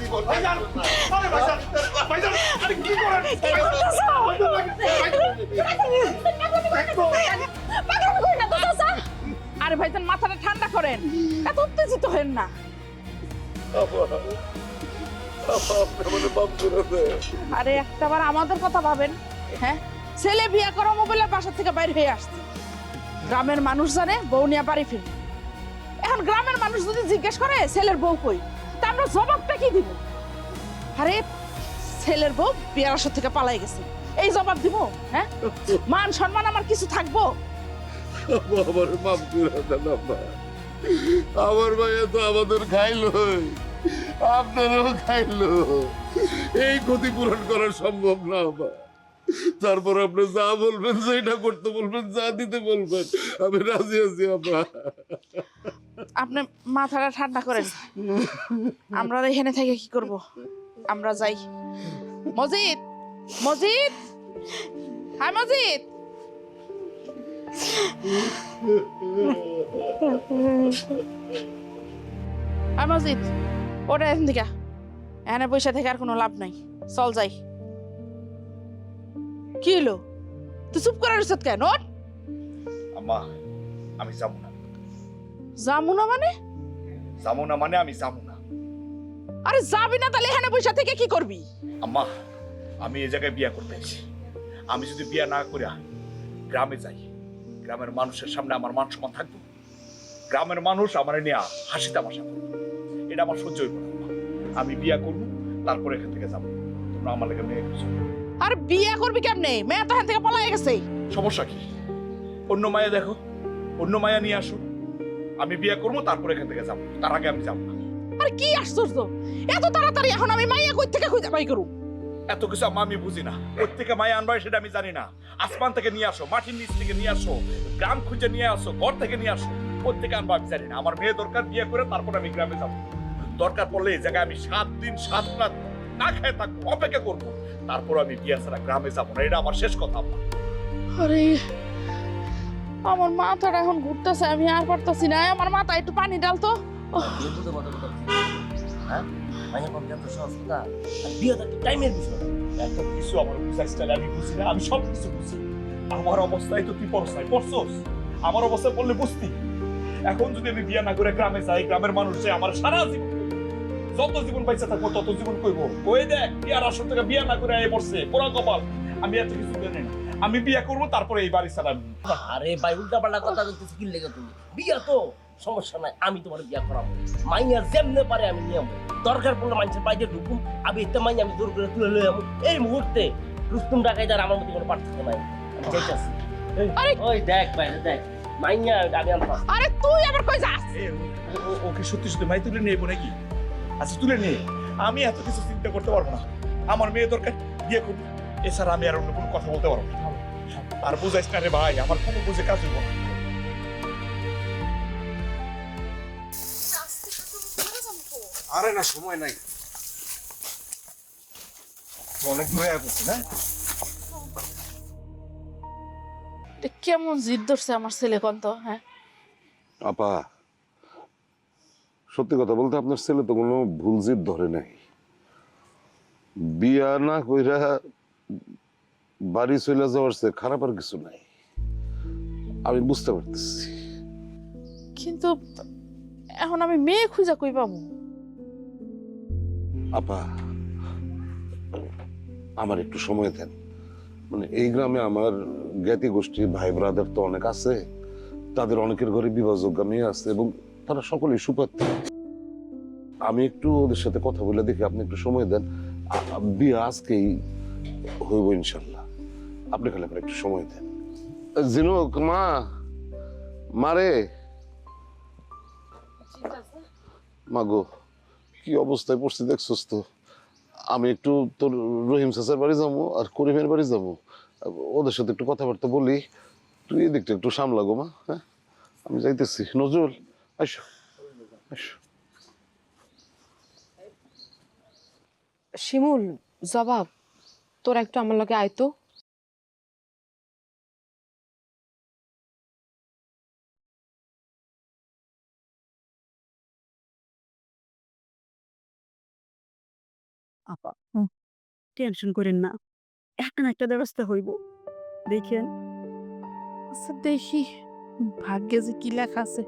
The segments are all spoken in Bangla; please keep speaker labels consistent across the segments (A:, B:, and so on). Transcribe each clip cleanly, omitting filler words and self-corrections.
A: জীবন ভাইজান আরে ভাইজান ভাইজান আরে কি করেন
B: আরে ভাইজান মাথাটা ঠান্ডা করেন, এত উত্তেজিত হেন না। আরে একটাবার আমাদের কথা ভাবেন। হ্যাঁ, ছেলে বিয়ে করা মোবাইলে বাসা থেকে বাইরে হয়ে আসছে, গ্রামের মানুষ জানে বউ নিয়ে বাড়ি ফিরবে। এখন গ্রামের মানুষ যদি জিজ্ঞেস করে ছেলের বউ কই, তা আমরা জবাবটা কি দিব? আরে ছেলের বউ বিয়ের আসর থেকে পালাই গেছে, এই জবাব দিব? হ্যাঁ, মান সম্মান আমার কিছু থাকবো?
C: আমার মাফ করে দেন আব্বা। আমার ভাইয়া তো আমাদের খাইলো, আপনারও খাইলো, এই ক্ষতিপূরণ করা সম্ভব না আব্বা। তারপর আপনি যা বলবেন, যেটা করতে বলবেন, যা দিতে বলবেন, আমি রাজি আছি আব্বা।
B: আপনি মাথাটা ঠান্ডা করেন, আমরা এখানে থেকে কি করব? আমরা যাই। মজিদ, মজিদ, হাই মজিদ। হাই মজিদ, ওটা এখান থেকে, এখানে পয়সা থেকে আর কোনো লাভ নাই, চল যাই। কি হলো, তুই চুপ করে রইছত কেন? ওঠ।
A: আম্মা আমি যাবো না।
B: যাবো না মানে?
A: যাবো না মানে আমি যাবো না।
B: আরে যাবি না তাহলে এখানে পয়সা থেকে কি করবি?
A: আম্মা আমি এই জায়গায় বিয়ে করতে এসেছি, আমি যদি বিয়ে না করে গ্রামে যাই, গ্রামের মানুষের সামনে আমার মান সম্মান থাকবো? গ্রামের মানুষ আমার নিয়ে হাসি তামাশা করবে, এটা আমার সহ্য হইব না। আমি বিয়ে করবো, তারপরে এখান থেকে যাবো। তোমরা আমার লেগে মেয়ে করছো।
B: আর বিয়ে করবি কেমনে? মেয়ে তো এখান থেকে পলাই গেছে।
A: সমস্যা কি? অন্য মায়া দেখো, অন্য মায়া নিয়ে আসো, আমি বিয়ে করবো, তারপরে এখান থেকে যাবো, তার আগে আমি যাবো না।
B: আরে কি আশ্চর্য, এত তাড়াতাড়ি এখন আমি মাইয়া কই থেকে খুঁজে বাই করব?
A: এত কিছু আম্মা আমি বুঝি না, প্রত্যেকে মায়া আনবা সেটা আমি জানি না। আসমান থেকে নিয়ে আসো, মাটির নিচ থেকে নিয়ে আসো, গ্রাম খুঁজে নিয়ে আসো, ঘর থেকে নিয়ে আসো, প্রত্যেকে আনবা আমি জানি না। আমার মেয়ে দরকার, বিয়ে করে তারপর আমি গ্রামে যাবো। দরকার পড়লে এই জায়গায় আমি 7 দিন 7 রাত না খেয়ে থাকবো, অপেক্ষা করবো, তারপর আমি বিয়ে ছাড়া গ্রামে যাবো না। এটা আমার শেষ কথা আম্মা।
B: আরে আমার মাথাটা এখন ঘুরতেছে, আমি আর পারতাছি না। আমার মাথা একটু পানি ডাল তো।
D: হ্যাঁ, মাইয়া কম যত সহজ কথা, আর বিয়ে তো টাইমের বিষয়।
A: এত কিছু আমার বুঝাইছিল, আমি বুঝি না, আমি সব কিছু বুঝি। আমার অবস্থায় তো তুই পড়ছাই পড়ছস, আমার অবস্থায় পড়লে বুঝতি। এখন যদি আমি বিয়ে না করে গ্রামে যাই, গ্রামের মানুষ যে আমার সারা জীবন, যত জীবন বাইচা থাকবো তত জীবন কইবো ওই দেখ বিয়ার আসর থেকে বিয়ে না করে আয় পড়ছে, পোড়া কপাল। আমি এত কিছু জানি না, আমি বিয়ে করবো তারপরে এই বাড়ি ছাড়া।
D: আরে ভাই, উল্টা পাল্টা কথা বলতেছি কি লেগে? তুমি বিয়া তো সমস্যা নাই, আমি তোমার বিয়া করাবো। মাইয়া যেমনে পারে আমি নিয়ে যাবো, দরকার পড়লে মানুষের বাইরে ঢুকুম, আমি একটা মাইয়া আমি জোর করে তুলে লই যাবো এই মুহূর্তে। রুস্তুম ডাকাইদার আমার মধ্যে কোনো পার্থক্য নাই, আমি চাইতেছি। ওই দেখ বাইরে দেখ, মাইয়া আমি আনতাম।
B: আরে তুই আবার কই যাস?
A: ওকে সত্যি সত্যি মাই তুলে নিয়ে নাকি? আচ্ছা তুলে নিয়ে, আমি এত কিছু চিন্তা করতে পারবো না। আমার মেয়ে দরকার, বিয়ে করবো, এছাড়া আমি আর অন্য কোনো কথা বলতে পারবো না। আর বুঝাইস না রে ভাই, আমার কোনো বুঝে কাজ হইব না।
E: আরে না, সময় নাই, অনেক দূরে পড়ছি না।
B: কেমন জিদ ধরছে আমার ছেলে কোন তো? হ্যাঁ
C: আপা, সত্যি কথা বলতে আপনার ছেলে তো কোনো ভুল জিদ ধরে নাই। বিয়া না কইরা বাড়ি চলে যাওয়ার চেয়ে খারাপ আর কিছু নাই, আমি বুঝতে পারতেছি।
B: কিন্তু এখন আমি মেয়ে খুঁজা কই পাবো?
C: আপা, আমার একটু সময় দেন। মানে এই গ্রামে আমার জ্ঞাতি গোষ্ঠী ভাই ব্রাদার তো অনেক আছে, তাদের অনেকের ঘরে বিবাহযোগ্য মেয়ে আছে এবং তারা সকলেই সুপাত্রী। আমি একটু ওদের সাথে কথা বলে দেখি, আপনি একটু সময় দেন। বিয়ে আজকেই হইব ইনশাল্লাহ, আপনি খালি আমার একটু সময় দেন। জিনুক, মা, মারে, মা গো, কি অবস্থায় পড়ছি দেখছস তো। আমি একটু তোর রহিম চাচার বাড়ি যাবো আর করিমের বাড়ি যাবো, ওদের সাথে একটু কথাবার্তা বলি। তুই এদিকটা একটু সামলাগো মা। হ্যাঁ, আমি যাইতেছি। নজরুল, আসো আসো।
F: শিমুল, জবাব, তোরা একটু আমার লগে আয় তো।
G: আপা টেনশন করেন না, একটা না একটা ব্যবস্থা হইব। দেখেন
B: আচ্ছা দেখি, ভাগ্যে যে কি লেখা আছে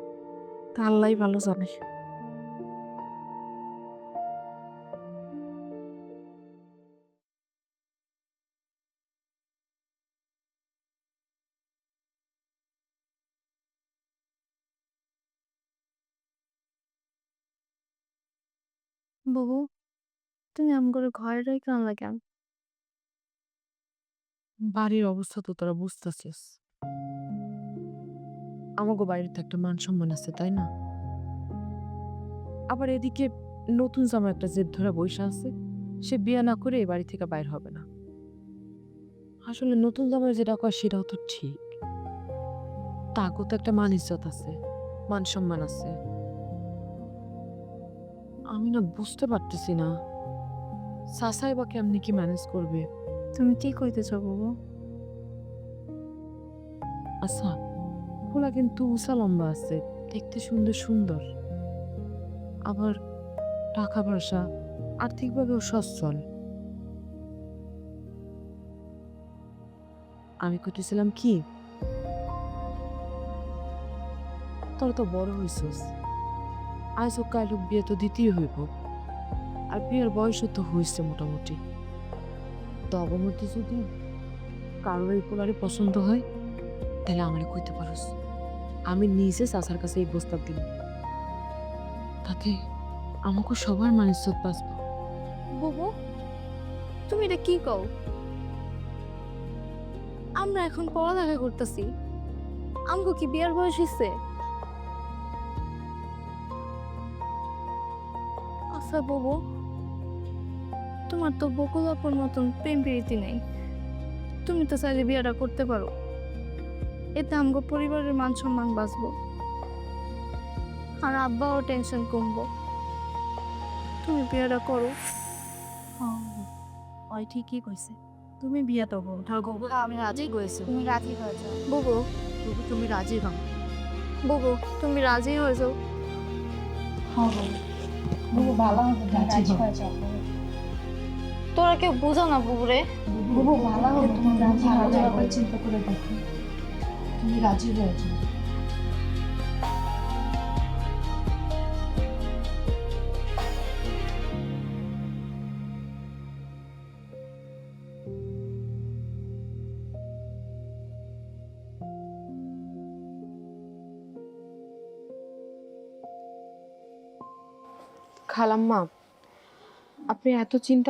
B: তা আল্লাহই ভালো জানে।
H: বাবু, তুমি আম করে ঘরে রেখে আনলা কেন?
F: বাড়ির অবস্থা তো তোরা বুঝতেছিস। আমাকে বাইরে তো একটা মান সম্মান আছে, তাই না? আবার এদিকে নতুন জামা একটা জেদ ধরে বইসা আছে, সে বিয়ে না করে এ বাড়ি থেকে বাইর হবে না। আসলে নতুন জামাই যেটা কয় সেটাও তো ঠিক, তাকেও তো একটা মান ইজ্জত আছে, মান সম্মান আছে। আমি না বুঝতে পারতেছি না সাসাই বা কেমনি কি ম্যানেজ করবে।
H: তুমি কি কইতেছ বাবু?
F: আচ্ছা, খোলা কিন্তু উষা লম্বা আছে, দেখতে সুন্দর সুন্দর, আবার টাকা পয়সা আর্থিকভাবেও সচ্ছল। আমি কইতেছিলাম কি, তোর তো বড় হইছস, আজ ও কাল বিয়ে তো দিতেই হইব, আর বিয়ের বয়সও তো হয়েছে মোটামুটি। তব মধ্যে যদি কারোর এই পোলারে পছন্দ হয় তাহলে আমারে কইতে পারোস, আমি নিজে চাচার কাছে এই প্রস্তাব দিব, তাতে আমাকে সবার মান ইজ্জত বাঁচবো।
H: বাবু, তুমি এটা কি কও? আমরা এখন পড়ালেখা করতেছি, আমগো কি বিয়ার বয়স হইছে? আচ্ছা বাবু, তোমার তো বকুল আপুর মতন প্রেম প্রীতি নেই, তুমি তো চাইলে বিয়েটা করতে পারো, এতে আমগো পরিবারের মান সম্মান বাঁচবো, আর আব্বাও টেনশন কমবো। তুমি বিয়েটা করো।
G: ওই ঠিকই কইছে, তুমি বিয়া তো বউ ঠাকুর, আমি রাজি কইছি।
H: তুমি রাজি হয়ে যাও বুবু।
G: তুমি রাজি হও।
H: বুবু, তুমি রাজি হয়ে যাও।
I: বুবু ভালো হবে, তুমি রাজি হয়ে যাও।
H: তোরা কেউ বুঝো না বুবুরে।
I: বুবু ভালো হবে, তুমি রাজি হয়ে যাও। একবার চিন্তা করে দেখো, তুমি রাজি হয়ে যাও।
F: খালাম্মা, আপনি এত চিন্তা